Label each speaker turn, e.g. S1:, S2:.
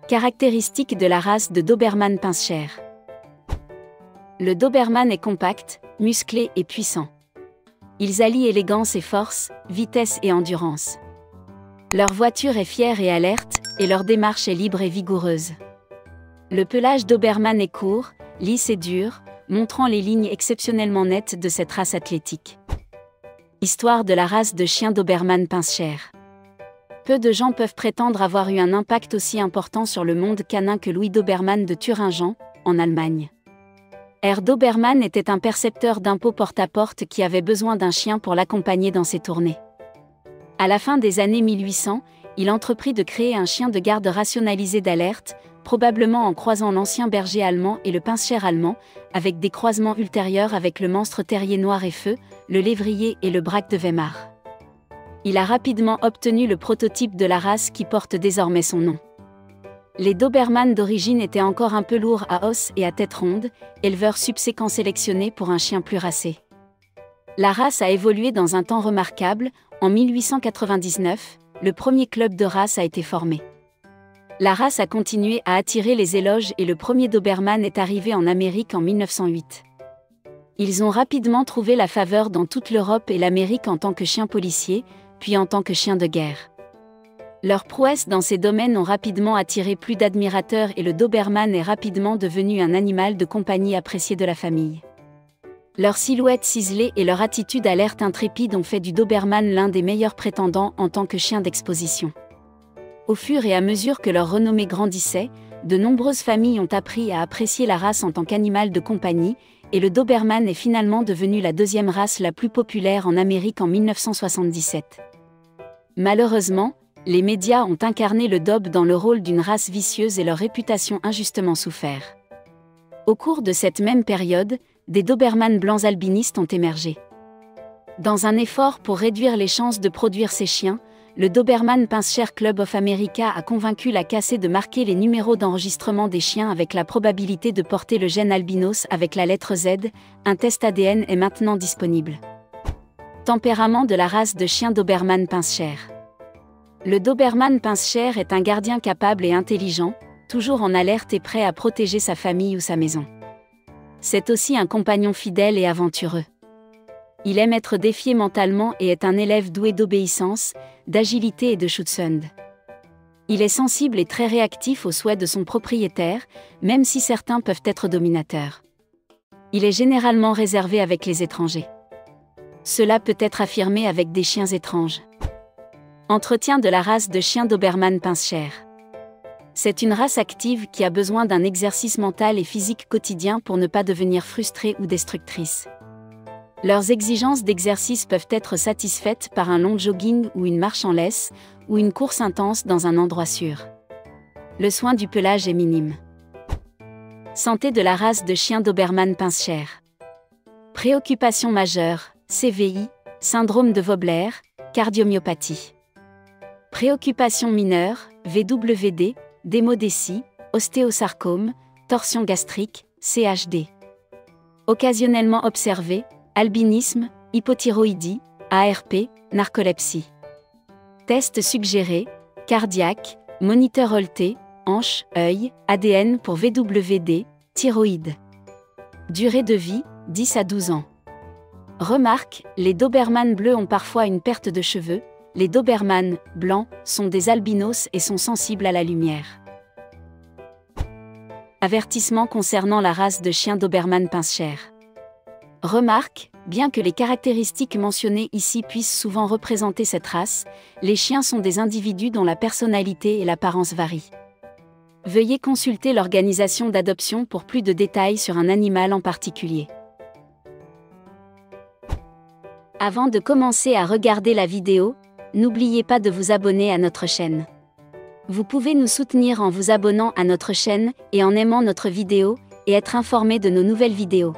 S1: Caractéristiques de la race de Doberman Pinscher. Le Doberman est compact, musclé et puissant. Ils allient élégance et force, vitesse et endurance. Leur voiture est fière et alerte, et leur démarche est libre et vigoureuse. Le pelage Doberman est court, lisse et dur, montrant les lignes exceptionnellement nettes de cette race athlétique. Histoire de la race de chien Doberman Pinscher. Peu de gens peuvent prétendre avoir eu un impact aussi important sur le monde canin que Louis Doberman de Thuringen, en Allemagne. Herr Doberman était un percepteur d'impôts porte-à-porte qui avait besoin d'un chien pour l'accompagner dans ses tournées. À la fin des années 1800, il entreprit de créer un chien de garde rationalisé d'alerte, probablement en croisant l'ancien berger allemand et le Pinscher allemand, avec des croisements ultérieurs avec le monstre terrier noir et feu, le lévrier et le braque de Weimar. Il a rapidement obtenu le prototype de la race qui porte désormais son nom. Les Doberman d'origine étaient encore un peu lourds à os et à tête ronde, éleveurs subséquents sélectionnés pour un chien plus racé. La race a évolué dans un temps remarquable. En 1899, le premier club de race a été formé. La race a continué à attirer les éloges et le premier Doberman est arrivé en Amérique en 1908. Ils ont rapidement trouvé la faveur dans toute l'Europe et l'Amérique en tant que chien policier, puis en tant que chien de guerre. Leurs prouesses dans ces domaines ont rapidement attiré plus d'admirateurs et le Doberman est rapidement devenu un animal de compagnie apprécié de la famille. Leur silhouette ciselée et leur attitude alerte intrépide ont fait du Doberman l'un des meilleurs prétendants en tant que chien d'exposition. Au fur et à mesure que leur renommée grandissait, de nombreuses familles ont appris à apprécier la race en tant qu'animal de compagnie, et le Doberman est finalement devenu la deuxième race la plus populaire en Amérique en 1977. Malheureusement, les médias ont incarné le Dob dans le rôle d'une race vicieuse et leur réputation injustement souffert. Au cours de cette même période, des Doberman blancs albinistes ont émergé. Dans un effort pour réduire les chances de produire ces chiens, le Doberman Pinscher Club of America a convaincu la CACE de marquer les numéros d'enregistrement des chiens avec la probabilité de porter le gène albinos avec la lettre Z. Un test ADN est maintenant disponible. Tempérament de la race de chien Doberman Pinscher. Le Doberman Pinscher est un gardien capable et intelligent, toujours en alerte et prêt à protéger sa famille ou sa maison. C'est aussi un compagnon fidèle et aventureux. Il aime être défié mentalement et est un élève doué d'obéissance, d'agilité et de Schutzhund. Il est sensible et très réactif aux souhaits de son propriétaire, même si certains peuvent être dominateurs. Il est généralement réservé avec les étrangers. Cela peut être affirmé avec des chiens étranges. Entretien de la race de chien Doberman Pinscher. C'est une race active qui a besoin d'un exercice mental et physique quotidien pour ne pas devenir frustrée ou destructrice. Leurs exigences d'exercice peuvent être satisfaites par un long jogging ou une marche en laisse, ou une course intense dans un endroit sûr. Le soin du pelage est minime. Santé de la race de chien Doberman Pinscher. Préoccupations majeures, CVI, syndrome de Vobler, cardiomyopathie. Préoccupations mineures, VWD, démodécie, ostéosarcome, torsion gastrique, CHD. Occasionnellement observé, albinisme, hypothyroïdie, ARP, narcolepsie. Test suggéré, cardiaque, moniteur Holter, hanche, œil, ADN pour VWD, thyroïde. Durée de vie, 10 à 12 ans. Remarque, les Doberman bleus ont parfois une perte de cheveux, les Doberman blancs sont des albinos et sont sensibles à la lumière. Avertissement concernant la race de chien Doberman Pinscher. Remarque, bien que les caractéristiques mentionnées ici puissent souvent représenter cette race, les chiens sont des individus dont la personnalité et l'apparence varient. Veuillez consulter l'organisation d'adoption pour plus de détails sur un animal en particulier. Avant de commencer à regarder la vidéo, n'oubliez pas de vous abonner à notre chaîne. Vous pouvez nous soutenir en vous abonnant à notre chaîne et en aimant notre vidéo, et être informé de nos nouvelles vidéos.